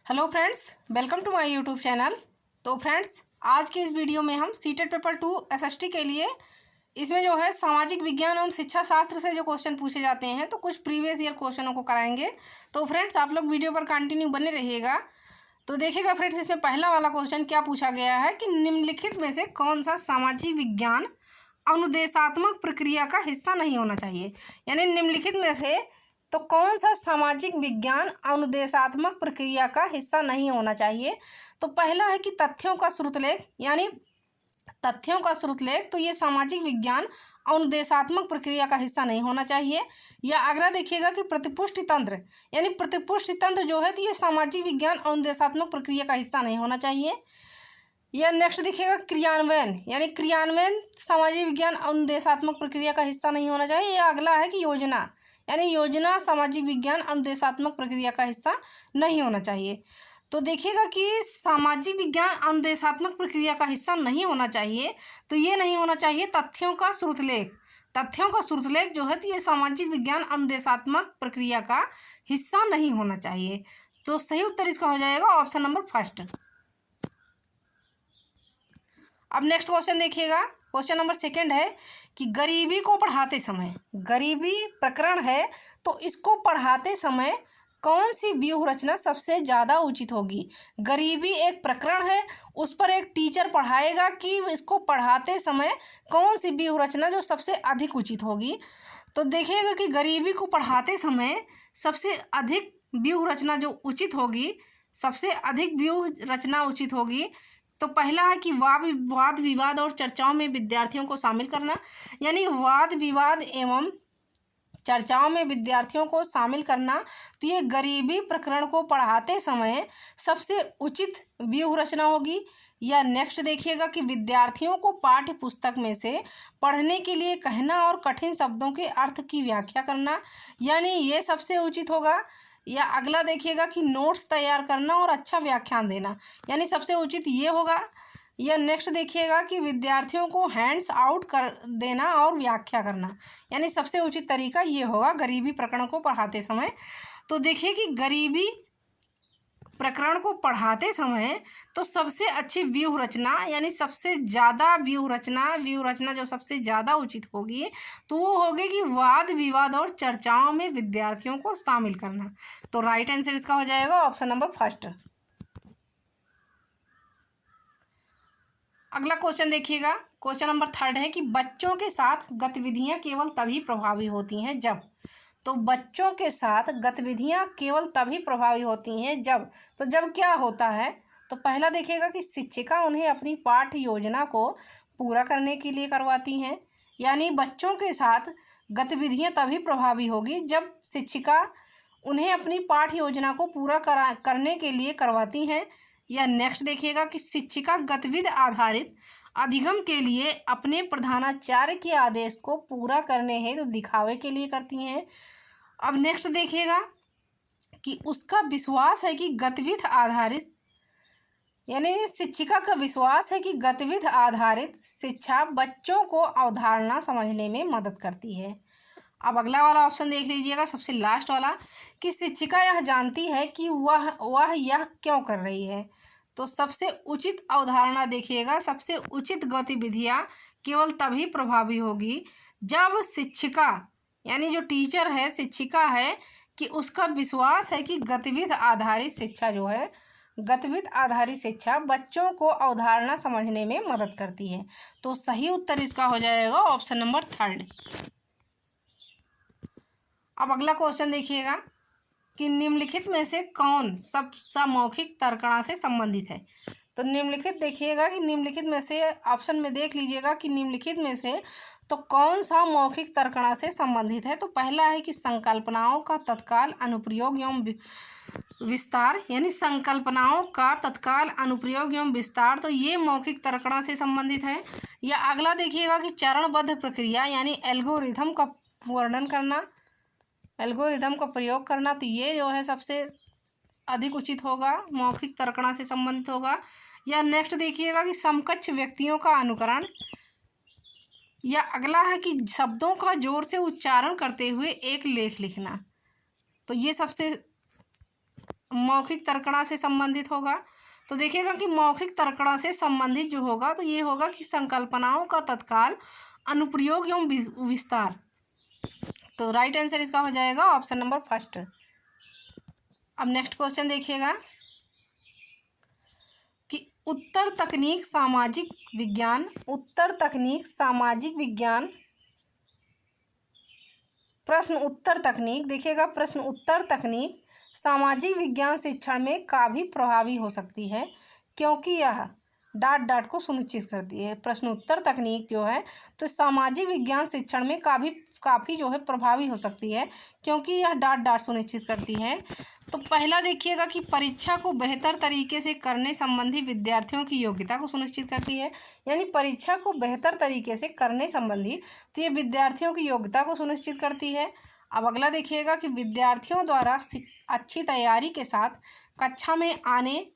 Hello friends, welcome to my YouTube channel. तो friends, आज के इस वीडियो में हम सीटेट पेपर 2 एसएसटी के लिए इसमें जो है सामाजिक विज्ञान एवं शिक्षा शास्त्र से जो क्वेश्चन पूछे जाते हैं तो कुछ प्रीवियस ईयर क्वेश्चनों को कराएंगे। तो फ्रेंड्स, आप लोग वीडियो पर कंटिन्यू बने रहिएगा। तो देखिएगा फ्रेंड्स, इसमें पहला वाला क्वेश्चन क्या पूछा गया है कि निम्नलिखित में से कौन सा सामाजिक विज्ञान अनुदेशात्मक प्रक्रिया का हिस्सा नहीं होना चाहिए। यानी निम्नलिखित में से तो कौन सा सामाजिक विज्ञान अनुदेशात्मक प्रक्रिया का हिस्सा नहीं होना चाहिए। तो पहला है कि तथ्यों का श्रुतलेख, यानी तथ्यों का श्रुतलेख, तो ये सामाजिक विज्ञान अनुदेशात्मक प्रक्रिया का हिस्सा नहीं होना चाहिए। या अगला देखिएगा कि प्रतिपुष्टि तंत्र, यानी प्रतिपुष्टि तंत्र जो है तो ये सामाजिक विज्ञान अनुदेशात्मक प्रक्रिया का हिस्सा नहीं होना चाहिए। या नेक्स्ट देखिएगा क्रियान्वयन, यानी क्रियान्वयन सामाजिक विज्ञान अनुदेशात्मक प्रक्रिया का हिस्सा नहीं होना चाहिए। या अगला है कि योजना, यानी योजना सामाजिक विज्ञान अनुदेशात्मक प्रक्रिया का हिस्सा नहीं होना चाहिए। तो देखिएगा कि सामाजिक विज्ञान अनुदेशात्मक प्रक्रिया का हिस्सा नहीं होना चाहिए, तो ये नहीं होना चाहिए तथ्यों का श्रुतलेख। तथ्यों का श्रुतलेख जो है तो ये सामाजिक विज्ञान अनुदेशात्मक प्रक्रिया का हिस्सा नहीं होना चाहिए। तो सही उत्तर इसका हो जाएगा ऑप्शन नंबर फर्स्ट। अब नेक्स्ट क्वेश्चन देखिएगा, क्वेश्चन नंबर सेकंड है कि गरीबी को पढ़ाते समय, गरीबी प्रकरण है तो इसको पढ़ाते समय कौन सी व्यूह रचना सबसे ज़्यादा उचित होगी। गरीबी एक प्रकरण है, उस पर एक टीचर पढ़ाएगा कि इसको पढ़ाते समय कौन सी व्यूह रचना जो सबसे अधिक उचित होगी। तो देखिएगा कि गरीबी को पढ़ाते समय सबसे अधिक व्यूह रचना जो उचित होगी, सबसे अधिक व्यूह रचना उचित होगी। तो पहला है कि वाद विवाद और चर्चाओं में विद्यार्थियों को शामिल करना, यानी वाद विवाद एवं चर्चाओं में विद्यार्थियों को शामिल करना। तो ये गरीबी प्रकरण को पढ़ाते समय सबसे उचित व्यूह रचना होगी। या नेक्स्ट देखिएगा कि विद्यार्थियों को पाठ्य पुस्तक में से पढ़ने के लिए कहना और कठिन शब्दों के अर्थ की व्याख्या करना, यानी ये सबसे उचित होगा। या अगला देखिएगा कि नोट्स तैयार करना और अच्छा व्याख्यान देना, यानी सबसे उचित ये होगा। या नेक्स्ट देखिएगा कि विद्यार्थियों को हैंड्स आउट कर देना और व्याख्या करना, यानी सबसे उचित तरीका ये होगा गरीबी प्रकरण को पढ़ाते समय। तो देखिए कि गरीबी प्रकरण को पढ़ाते समय तो सबसे अच्छी व्यूह रचना, यानी सबसे ज़्यादा व्यूह रचना जो सबसे ज़्यादा उचित होगी तो वो होगी कि वाद विवाद और चर्चाओं में विद्यार्थियों को शामिल करना। तो राइट आंसर इसका हो जाएगा ऑप्शन नंबर फर्स्ट। अगला क्वेश्चन देखिएगा, क्वेश्चन नंबर थर्ड है कि बच्चों के साथ गतिविधियां केवल तभी प्रभावी होती हैं जब। तो बच्चों के साथ गतिविधियां केवल तभी प्रभावी होती हैं जब, तो जब क्या होता है। तो पहला देखिएगा कि शिक्षिका उन्हें अपनी पाठ्य योजना को पूरा करने के लिए करवाती हैं, यानी बच्चों के साथ गतिविधियां तभी प्रभावी होगी जब शिक्षिका उन्हें अपनी पाठ्य योजना को पूरा करने के लिए करवाती हैं। या नेक्स्ट देखिएगा कि शिक्षिका गतिविधि आधारित अधिगम के लिए अपने प्रधानाचार्य के आदेश को पूरा करने हेतु दिखावे के लिए करती हैं। अब नेक्स्ट देखिएगा कि उसका विश्वास है कि गतिविधि आधारित, यानी शिक्षिका का विश्वास है कि गतिविधि आधारित शिक्षा बच्चों को अवधारणा समझने में मदद करती है। अब अगला वाला ऑप्शन देख लीजिएगा, सबसे लास्ट वाला, कि शिक्षिका यह जानती है कि वह यह क्यों कर रही है। तो सबसे उचित अवधारणा देखिएगा, सबसे उचित गतिविधियाँ केवल तभी प्रभावी होगी जब शिक्षिका, यानी जो टीचर है, शिक्षिका है, कि उसका विश्वास है कि गतिविधि आधारित शिक्षा जो है, गतिविधि आधारित शिक्षा बच्चों को अवधारणा समझने में मदद करती है। तो सही उत्तर इसका हो जाएगा ऑप्शन नंबर थर्ड। अब अगला क्वेश्चन देखिएगा कि निम्नलिखित में से कौन सब समौखिक तर्कणा से संबंधित है। तो निम्नलिखित देखिएगा कि निम्नलिखित में से ऑप्शन में देख लीजिएगा कि निम्नलिखित में से तो कौन सा मौखिक तर्कणा से संबंधित है। तो पहला है कि संकल्पनाओं का तत्काल अनुप्रयोग एवं विस्तार, यानी संकल्पनाओं का तत्काल अनुप्रयोग एवं विस्तार, तो ये मौखिक तर्कणा से संबंधित है। या अगला देखिएगा कि चरणबद्ध प्रक्रिया, यानी एल्गोरिथम का वर्णन करना, एल्गोरिथम का प्रयोग करना, तो ये जो है सबसे अधिक उचित होगा, मौखिक तर्कणा से संबंधित होगा। या नेक्स्ट देखिएगा कि समकक्ष व्यक्तियों का अनुकरण। या अगला है कि शब्दों का जोर से उच्चारण करते हुए एक लेख लिखना, तो ये सबसे मौखिक तर्कणा से संबंधित होगा। तो देखिएगा कि मौखिक तर्कणा से संबंधित जो होगा तो ये होगा कि संकल्पनाओं का तत्काल अनुप्रयोग एवं विस्तार। तो राइट आंसर इसका हो जाएगा ऑप्शन नंबर फर्स्ट। अब नेक्स्ट क्वेश्चन देखिएगा कि उत्तर तकनीक सामाजिक विज्ञान, उत्तर तकनीक सामाजिक विज्ञान, प्रश्न उत्तर तकनीक, देखिएगा प्रश्न उत्तर तकनीक सामाजिक विज्ञान शिक्षण में काफ़ी प्रभावी हो सकती है क्योंकि यह डाट डाट को सुनिश्चित करती है। प्रश्न उत्तर तकनीक जो है तो सामाजिक विज्ञान शिक्षण में काफ़ी जो है प्रभावी हो सकती है क्योंकि यह डाट डाट सुनिश्चित करती है। तो पहला देखिएगा कि परीक्षा को बेहतर तरीके से करने संबंधी विद्यार्थियों की योग्यता को सुनिश्चित करती है, यानी परीक्षा को बेहतर तरीके से करने संबंधी तो ये विद्यार्थियों की योग्यता को सुनिश्चित करती है। अब अगला देखिएगा कि विद्यार्थियों द्वारा अच्छी तैयारी के साथ कक्षा में आने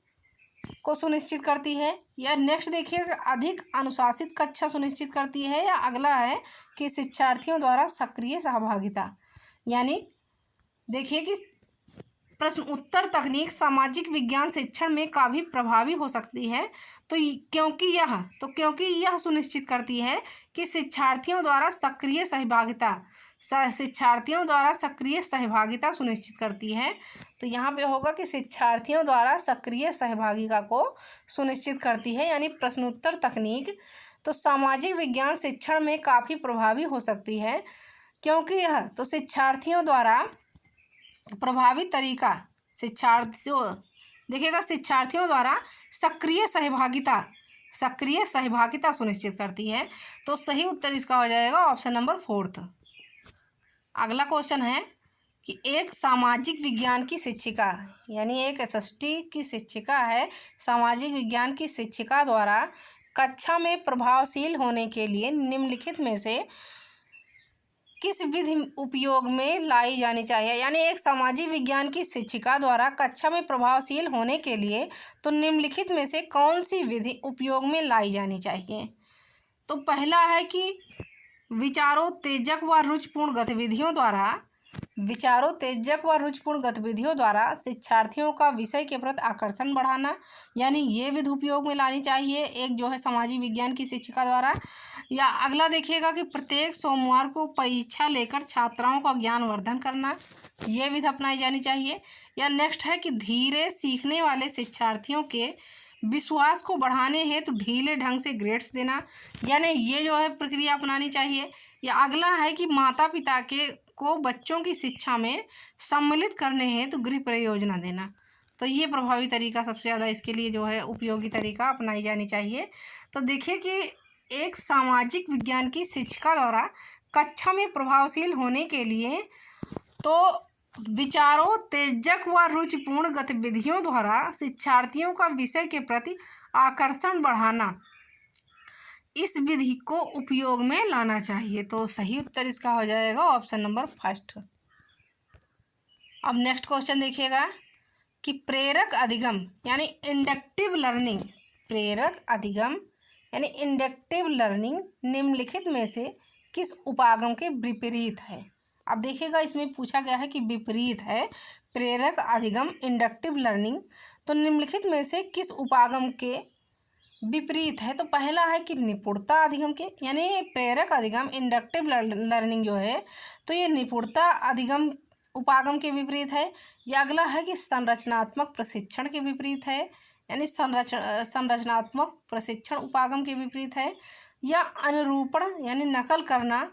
को सुनिश्चित करती है, या नेक्स्ट देखिएगा अधिक अनुशासित कक्षा सुनिश्चित करती है, या अगला है कि शिक्षार्थियों द्वारा सक्रिय सहभागिता। यानी देखिए कि प्रश्न उत्तर तकनीक सामाजिक विज्ञान शिक्षण में काफ़ी प्रभावी हो सकती है तो क्योंकि यह सुनिश्चित करती है कि शिक्षार्थियों द्वारा सक्रिय सहभागिता सुनिश्चित करती है। तो यहाँ पे होगा कि शिक्षार्थियों द्वारा सक्रिय सहभागिता को सुनिश्चित करती है, यानी प्रश्नोत्तर तकनीक तो सामाजिक विज्ञान शिक्षण में काफ़ी प्रभावी हो सकती है क्योंकि यह तो शिक्षार्थियों द्वारा प्रभावी तरीका शिक्षार्थियों द्वारा सक्रिय सहभागिता सुनिश्चित करती है। तो सही उत्तर इसका हो जाएगा ऑप्शन नंबर फोर्थ। अगला क्वेश्चन है कि एक सामाजिक विज्ञान की शिक्षिका, यानी एक एसएसटी की शिक्षिका है, सामाजिक विज्ञान की शिक्षिका द्वारा कक्षा में प्रभावशील होने के लिए निम्नलिखित में से किस विधि उपयोग में लाई जानी चाहिए। यानी एक सामाजिक विज्ञान की शिक्षिका द्वारा कक्षा में प्रभावशील होने के लिए तो निम्नलिखित में से कौन सी विधि उपयोग में लाई जानी चाहिए। तो पहला है कि विचारोत्तेजक व रुचिपूर्ण गतिविधियों द्वारा शिक्षार्थियों का विषय के प्रति आकर्षण बढ़ाना, यानी ये विधि उपयोग में लानी चाहिए एक जो है सामाजिक विज्ञान की शिक्षिका द्वारा। या अगला देखिएगा कि प्रत्येक सोमवार को परीक्षा लेकर छात्राओं का ज्ञानवर्धन करना, ये विधि अपनाई जानी चाहिए। या नेक्स्ट है कि धीरे सीखने वाले शिक्षार्थियों के विश्वास को बढ़ाने हेतु ढीले ढंग से ग्रेड्स देना, यानी ये जो है प्रक्रिया अपनानी चाहिए। या अगला है कि माता पिता को बच्चों की शिक्षा में सम्मिलित करने हेतु गृह परियोजना देना। तो ये प्रभावी तरीका सबसे ज़्यादा इसके लिए जो है उपयोगी तरीका अपनाई जानी चाहिए। तो देखिए कि एक सामाजिक विज्ञान की शिक्षिका द्वारा कक्षा में प्रभावशील होने के लिए तो विचारोत्तेजक व रुचिपूर्ण गतिविधियों द्वारा शिक्षार्थियों का विषय के प्रति आकर्षण बढ़ाना, इस विधि को उपयोग में लाना चाहिए। तो सही उत्तर इसका हो जाएगा ऑप्शन नंबर फर्स्ट। अब नेक्स्ट क्वेश्चन देखिएगा कि प्रेरक अधिगम यानी इंडक्टिव लर्निंग निम्नलिखित में से किस उपागम के विपरीत है। अब देखिएगा इसमें पूछा गया है कि विपरीत है प्रेरक अधिगम इंडक्टिव लर्निंग, तो निम्नलिखित में से किस उपागम के विपरीत है। तो पहला है कि निपुणता अधिगम के, यानी प्रेरक अधिगम इंडक्टिव लर्निंग जो है तो ये निपुणता अधिगम उपागम के विपरीत है। या अगला है कि संरचनात्मक प्रशिक्षण के विपरीत है, यानी संरचनात्मक प्रशिक्षण उपागम के विपरीत है। या अनुरूपण यानी नकल करना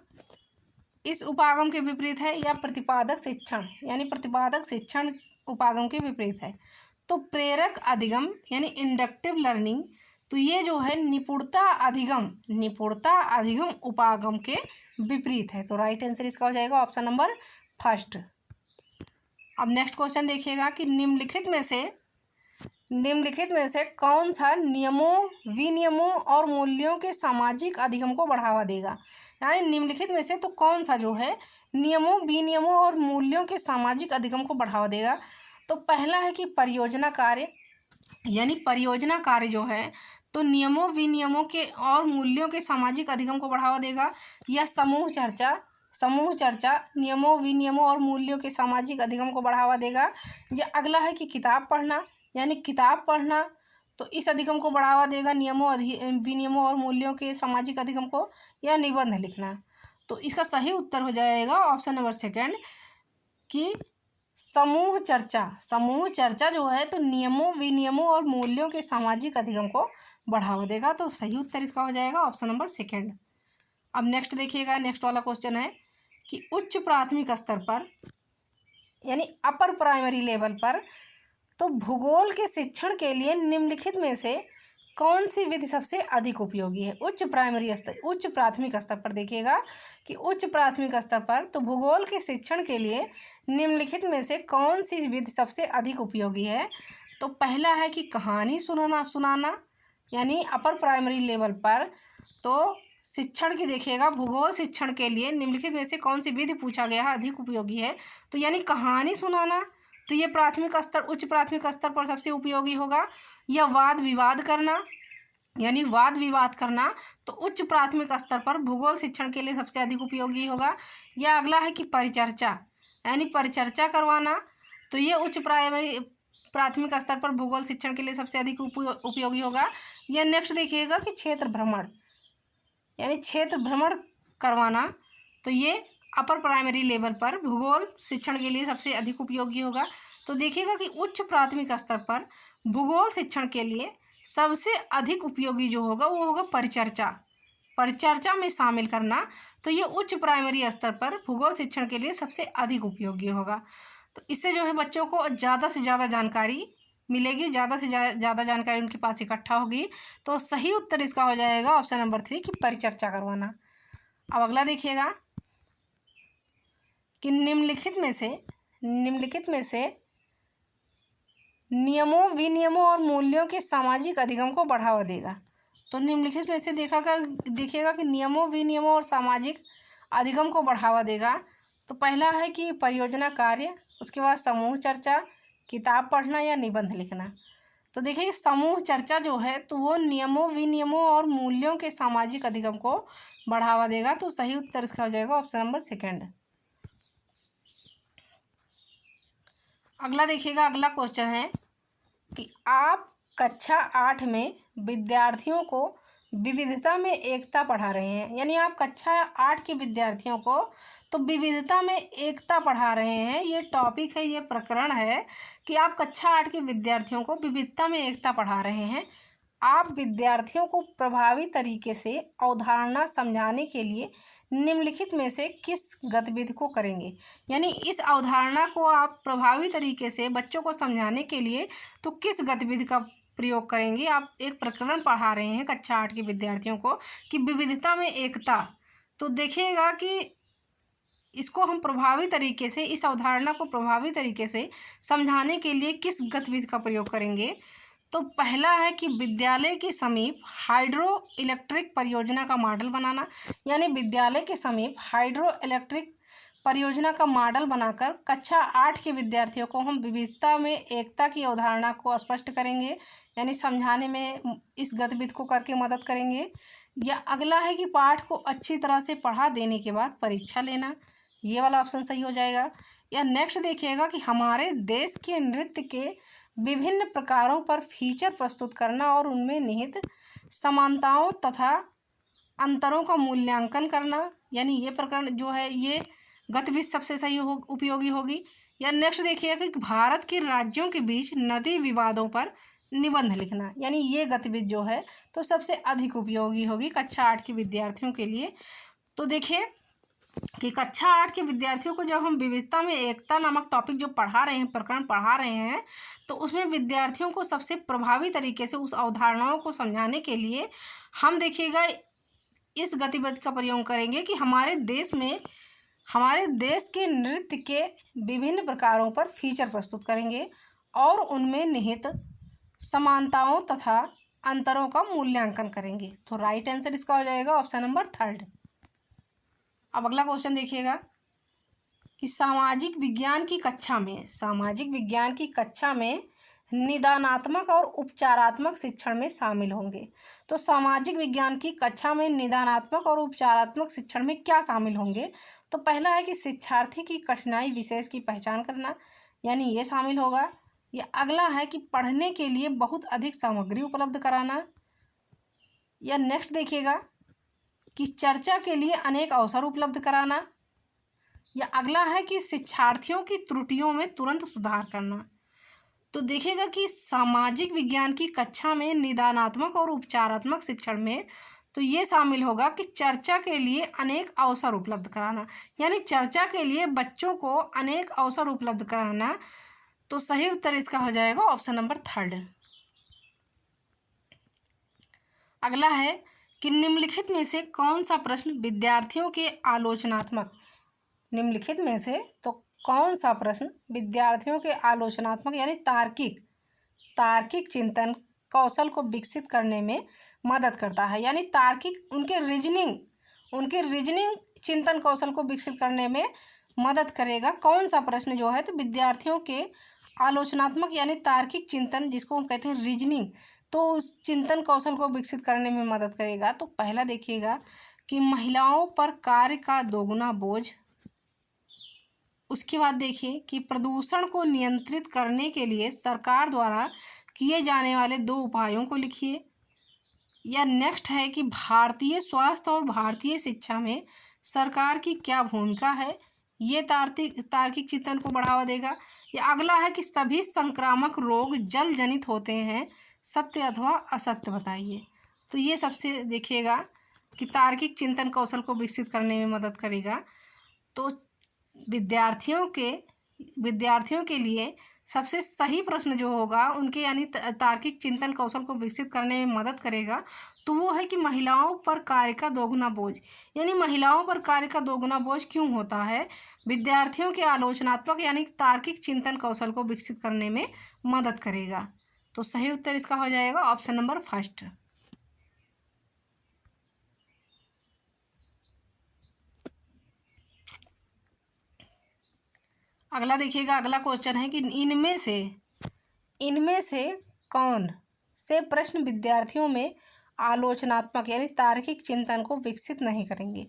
इस उपागम के विपरीत है। या प्रतिपादक शिक्षण यानी प्रतिपादक शिक्षण उपागम के विपरीत है। तो प्रेरक अधिगम यानी इंडक्टिव लर्निंग तो ये जो है निपुणता अधिगम उपागम के विपरीत है। तो राइट आंसर इसका हो जाएगा ऑप्शन नंबर फर्स्ट। अब नेक्स्ट क्वेश्चन देखिएगा कि निम्नलिखित में से कौन सा नियमों विनियमों और मूल्यों के सामाजिक अधिगम को बढ़ावा देगा। यानी निम्नलिखित में से तो कौन सा जो है नियमों विनियमों और मूल्यों के सामाजिक अधिगम को बढ़ावा देगा। तो पहला है कि परियोजना कार्य, यानी परियोजना कार्य जो है तो नियमों विनियमों के और मूल्यों के सामाजिक अधिगम को बढ़ावा देगा। या समूह चर्चा समूह चर्चा नियमों विनियमों और मूल्यों के सामाजिक अधिगम को बढ़ावा देगा। या अगला है कि किताब पढ़ना, यानी किताब पढ़ना तो इस अधिगम को बढ़ावा देगा, नियमों विनियमों और मूल्यों के सामाजिक अधिगम को। या निबंध लिखना, तो इसका सही उत्तर हो जाएगा ऑप्शन नंबर सेकंड कि समूह चर्चा। समूह चर्चा जो है तो नियमों विनियमों और मूल्यों के सामाजिक अधिगम को बढ़ावा देगा, तो सही उत्तर इसका हो जाएगा ऑप्शन नंबर सेकंड। अब नेक्स्ट देखिएगा, नेक्स्ट वाला क्वेश्चन है कि उच्च प्राथमिक स्तर पर यानी अपर प्राइमरी लेवल पर तो भूगोल के शिक्षण के लिए निम्नलिखित में से कौन सी विधि सबसे अधिक उपयोगी है। उच्च प्राथमिक स्तर पर देखिएगा कि उच्च प्राथमिक स्तर पर तो भूगोल के शिक्षण के लिए निम्नलिखित में से कौन सी विधि सबसे अधिक उपयोगी है। तो पहला है कि कहानी सुनाना यानी अपर प्राइमरी लेवल पर तो शिक्षण की देखिएगा, भूगोल शिक्षण के लिए निम्नलिखित में से कौन सी विधि पूछा गया है अधिक उपयोगी है, तो यानी कहानी सुनाना, तो ये उच्च प्राथमिक स्तर पर सबसे उपयोगी होगा। या वाद विवाद करना, यानी वाद विवाद करना तो उच्च प्राथमिक स्तर पर भूगोल शिक्षण के लिए सबसे अधिक उपयोगी होगा। या अगला है कि परिचर्चा, यानी परिचर्चा करवाना, तो ये उच्च प्राथमिक स्तर पर भूगोल शिक्षण के लिए सबसे अधिक उपयोगी होगा। या नेक्स्ट देखिएगा कि क्षेत्र भ्रमण, यानी क्षेत्र भ्रमण करवाना, तो ये अपर प्राइमरी लेवल पर भूगोल शिक्षण के लिए सबसे अधिक उपयोगी होगा। तो देखिएगा कि उच्च प्राथमिक स्तर पर भूगोल शिक्षण के लिए सबसे अधिक उपयोगी जो होगा वो होगा परिचर्चा में शामिल करना, तो ये उच्च प्राइमरी स्तर पर भूगोल शिक्षण के लिए सबसे अधिक उपयोगी होगा। तो इससे जो है बच्चों को ज़्यादा से ज़्यादा जानकारी मिलेगी, ज़्यादा से ज़्यादा जानकारी उनके पास इकट्ठा होगी। तो सही उत्तर इसका हो जाएगा ऑप्शन नंबर 3 कि परिचर्चा करवाना। अब अगला देखिएगा कि निम्नलिखित में से नियमों विनियमों और मूल्यों के सामाजिक अधिगम को बढ़ावा देगा। तो निम्नलिखित में से देखिएगा कि नियमों विनियमों और सामाजिक अधिगम को बढ़ावा देगा। तो पहला है कि परियोजना कार्य, उसके बाद समूह चर्चा, किताब पढ़ना या निबंध लिखना। तो देखिए समूह चर्चा जो है तो वो नियमों विनियमों और मूल्यों के सामाजिक अधिगम को बढ़ावा देगा, तो सही उत्तर इसका हो जाएगा ऑप्शन नंबर सेकंड। अगला देखिएगा, अगला क्वेश्चन है कि आप कक्षा 8 में विद्यार्थियों को विविधता में एकता पढ़ा रहे हैं, यानी आप कक्षा 8 के विद्यार्थियों को तो विविधता में एकता पढ़ा रहे हैं। ये टॉपिक है, ये प्रकरण है कि आप कक्षा 8 के विद्यार्थियों को विविधता में एकता पढ़ा रहे हैं। आप विद्यार्थियों को प्रभावी तरीके से अवधारणा समझाने के लिए निम्नलिखित में से किस गतिविधि को करेंगे, यानी इस अवधारणा को आप प्रभावी तरीके से बच्चों को समझाने के लिए तो किस गतिविधि का प्रयोग करेंगे। आप एक प्रकरण पढ़ा रहे हैं कक्षा 8 के विद्यार्थियों को कि विविधता में एकता, तो देखिएगा कि इसको हम प्रभावी तरीके से, इस अवधारणा को प्रभावी तरीके से समझाने के लिए किस गतिविधि का प्रयोग करेंगे। तो पहला है कि विद्यालय के समीप हाइड्रो इलेक्ट्रिक परियोजना का मॉडल बनाना, यानी विद्यालय के समीप हाइड्रो इलेक्ट्रिक परियोजना का मॉडल बनाकर कक्षा 8 के विद्यार्थियों को हम विविधता में एकता की अवधारणा को स्पष्ट करेंगे, यानी समझाने में इस गतिविधि को करके मदद करेंगे। या अगला है कि पाठ को अच्छी तरह से पढ़ा देने के बाद परीक्षा लेना, ये वाला ऑप्शन सही हो जाएगा। या नेक्स्ट देखिएगा कि हमारे देश के नृत्य के विभिन्न प्रकारों पर फीचर प्रस्तुत करना और उनमें निहित समानताओं तथा अंतरों का मूल्यांकन करना, यानी ये प्रकरण जो है ये गतिविधि सबसे सही उपयोगी होगी। या नेक्स्ट देखिएगा कि भारत के राज्यों के बीच नदी विवादों पर निबंध लिखना, यानी ये गतिविधि जो है तो सबसे अधिक उपयोगी होगी कक्षा 8 के विद्यार्थियों के लिए। तो देखिए कि कक्षा 8 के विद्यार्थियों को जब हम विविधता में एकता नामक टॉपिक जो पढ़ा रहे हैं, प्रकरण पढ़ा रहे हैं, तो उसमें विद्यार्थियों को सबसे प्रभावी तरीके से उस अवधारणाओं को समझाने के लिए हम देखिएगा इस गतिविधि का प्रयोग करेंगे कि हमारे देश के नृत्य के विभिन्न प्रकारों पर फीचर प्रस्तुत करेंगे और उनमें निहित समानताओं तथा अंतरों का मूल्यांकन करेंगे। तो राइट आंसर इसका हो जाएगा ऑप्शन नंबर 3। अब अगला क्वेश्चन देखिएगा कि सामाजिक विज्ञान की कक्षा में निदानात्मक और उपचारात्मक शिक्षण में शामिल होंगे। तो सामाजिक विज्ञान की कक्षा में निदानात्मक और उपचारात्मक शिक्षण में क्या शामिल होंगे? तो पहला है कि शिक्षार्थी की कठिनाई विशेष की पहचान करना, यानी ये शामिल होगा। या अगला है कि पढ़ने के लिए बहुत अधिक सामग्री उपलब्ध कराना। या नेक्स्ट देखिएगा कि चर्चा के लिए अनेक अवसर उपलब्ध कराना। या अगला है कि शिक्षार्थियों की त्रुटियों में तुरंत सुधार करना। तो देखिएगा कि सामाजिक विज्ञान की कक्षा में निदानात्मक और उपचारात्मक शिक्षण में तो ये शामिल होगा कि चर्चा के लिए अनेक अवसर उपलब्ध कराना, यानी चर्चा के लिए बच्चों को अनेक अवसर उपलब्ध कराना। तो सही उत्तर इसका हो जाएगा ऑप्शन नंबर 3। अगला है कि निम्नलिखित में से कौन सा प्रश्न विद्यार्थियों के आलोचनात्मक, निम्नलिखित में से तो कौन सा प्रश्न विद्यार्थियों के आलोचनात्मक यानी तार्किक चिंतन कौशल को विकसित करने में मदद करता है, यानी तार्किक उनके रीजनिंग चिंतन कौशल को विकसित करने में मदद करेगा। कौन सा प्रश्न जो है तो विद्यार्थियों के आलोचनात्मक यानी तार्किक चिंतन, जिसको हम कहते हैं रीजनिंग, तो उस चिंतन कौशल को विकसित करने में मदद करेगा। तो पहला देखिएगा कि महिलाओं पर कार्य का दोगुना बोझ। उसके बाद देखिए कि प्रदूषण को नियंत्रित करने के लिए सरकार द्वारा किए जाने वाले 2 उपायों को लिखिए। या नेक्स्ट है कि भारतीय स्वास्थ्य और भारतीय शिक्षा में सरकार की क्या भूमिका है, ये तार्किक चिंतन को बढ़ावा देगा। या अगला है कि सभी संक्रामक रोग जल जनित होते हैं, सत्य अथवा असत्य बताइए। तो ये सबसे देखिएगा कि तार्किक चिंतन कौशल को विकसित करने में मदद करेगा। तो विद्यार्थियों के लिए सबसे सही प्रश्न जो होगा उनके यानी तार्किक चिंतन कौशल को विकसित करने में मदद करेगा, तो वो है कि महिलाओं पर कार्य का दोगुना बोझ। यानी महिलाओं पर कार्य का दोगुना बोझ क्यों होता है? विद्यार्थियों के आलोचनात्मक यानी तार्किक चिंतन कौशल को विकसित करने में मदद करेगा। तो सही उत्तर इसका हो जाएगा ऑप्शन नंबर 1। अगला देखिएगा, अगला क्वेश्चन है कि इनमें से कौन से प्रश्न विद्यार्थियों में आलोचनात्मक यानी तार्किक चिंतन को विकसित नहीं करेंगे।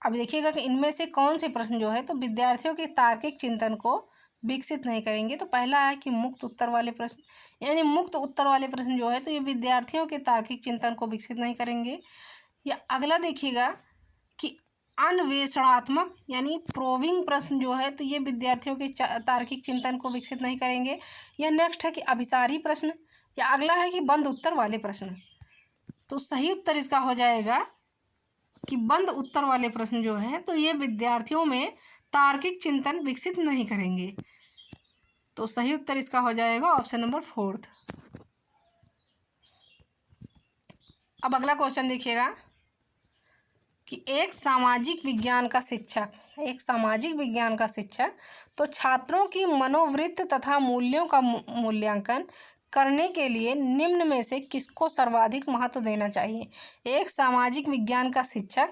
अब देखिएगा कि इनमें से कौन से प्रश्न जो है तो विद्यार्थियों के तार्किक चिंतन को विकसित नहीं करेंगे। तो पहला है कि मुक्त उत्तर वाले प्रश्न, यानी मुक्त उत्तर वाले प्रश्न जो है तो ये विद्यार्थियों के तार्किक चिंतन को विकसित नहीं करेंगे। या अगला देखिएगा कि अन्वेषणात्मक यानी प्रोविंग प्रश्न जो है तो ये विद्यार्थियों के तार्किक चिंतन को विकसित नहीं करेंगे। या नेक्स्ट है कि अभिसारी प्रश्न। या अगला है कि बंद उत्तर वाले प्रश्न। तो सही उत्तर इसका हो जाएगा कि बंद उत्तर वाले प्रश्न जो हैं तो ये विद्यार्थियों में तार्किक चिंतन विकसित नहीं करेंगे। तो सही उत्तर इसका हो जाएगा ऑप्शन नंबर 4। अब अगला क्वेश्चन देखिएगा कि एक सामाजिक विज्ञान का शिक्षक तो छात्रों की मनोवृत्ति तथा मूल्यों का मूल्यांकन करने के लिए निम्न में से किसको सर्वाधिक महत्व देना चाहिए? एक सामाजिक विज्ञान का शिक्षक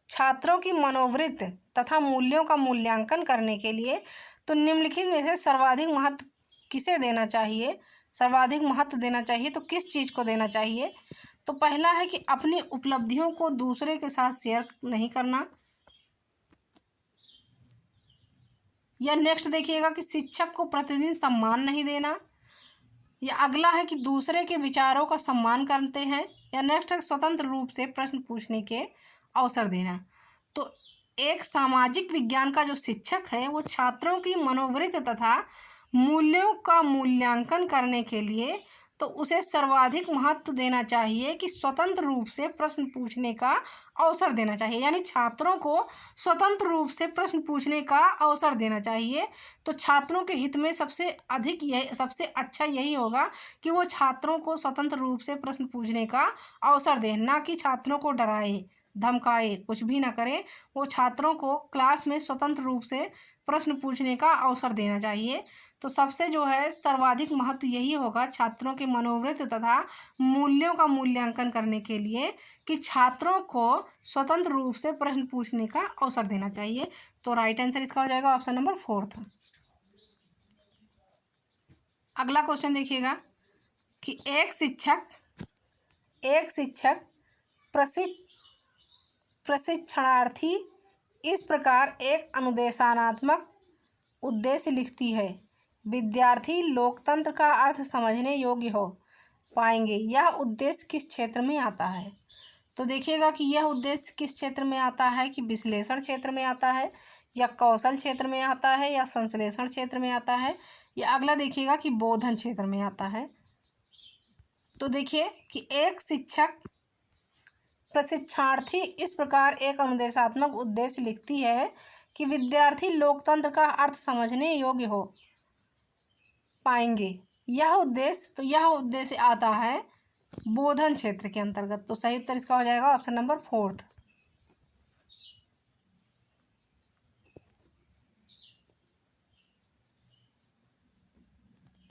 छात्रों की मनोवृत्ति तथा मूल्यों का मूल्यांकन करने के लिए तो निम्नलिखित में से सर्वाधिक महत्व किसे देना चाहिए? सर्वाधिक महत्व देना चाहिए तो किस चीज़ को देना चाहिए? तो पहला है कि अपनी उपलब्धियों को दूसरे के साथ शेयर नहीं करना। या नेक्स्ट देखिएगा कि शिक्षक को प्रतिदिन सम्मान नहीं देना। या अगला है कि दूसरे के विचारों का सम्मान करते हैं। या नेक्स्ट है स्वतंत्र रूप से प्रश्न पूछने के अवसर देना। तो एक सामाजिक विज्ञान का जो शिक्षक है वो छात्रों की मनोवृत्ति तथा मूल्यों का मूल्यांकन करने के लिए तो उसे सर्वाधिक महत्व देना चाहिए कि स्वतंत्र रूप से प्रश्न पूछने का अवसर देना चाहिए, यानी छात्रों को स्वतंत्र रूप से प्रश्न पूछने का अवसर देना चाहिए। तो छात्रों के हित में सबसे अच्छा यही होगा कि वो छात्रों को स्वतंत्र रूप से प्रश्न पूछने का अवसर दें, ना कि छात्रों को डराए धमकाए, कुछ भी ना करे। वो छात्रों को क्लास में स्वतंत्र रूप से प्रश्न पूछने का अवसर देना चाहिए। तो सबसे जो है सर्वाधिक महत्व यही होगा छात्रों के मनोवृत्ति तथा मूल्यों का मूल्यांकन करने के लिए कि छात्रों को स्वतंत्र रूप से प्रश्न पूछने का अवसर देना चाहिए। तो राइट आंसर इसका हो जाएगा ऑप्शन नंबर 4। अगला क्वेश्चन देखिएगा कि एक शिक्षक प्रशिक्षणार्थी इस प्रकार एक अनुदेशात्मक उद्देश्य लिखती है, विद्यार्थी लोकतंत्र का अर्थ समझने योग्य हो पाएंगे। यह उद्देश्य किस क्षेत्र में आता है? तो देखिएगा कि यह उद्देश्य किस क्षेत्र में आता है, कि विश्लेषण क्षेत्र में आता है, या कौशल क्षेत्र में आता है, या संश्लेषण क्षेत्र में आता है, या अगला देखिएगा कि बोधन क्षेत्र में आता है। तो देखिए कि एक शिक्षक प्रशिक्षणार्थी इस प्रकार एक अनुदेशात्मक उद्देश्य लिखती है कि विद्यार्थी लोकतंत्र का अर्थ समझने योग्य हो पाएंगे। यह उद्देश्य आता है बोधन क्षेत्र के अंतर्गत। तो सही उत्तर इसका हो जाएगा ऑप्शन नंबर 4।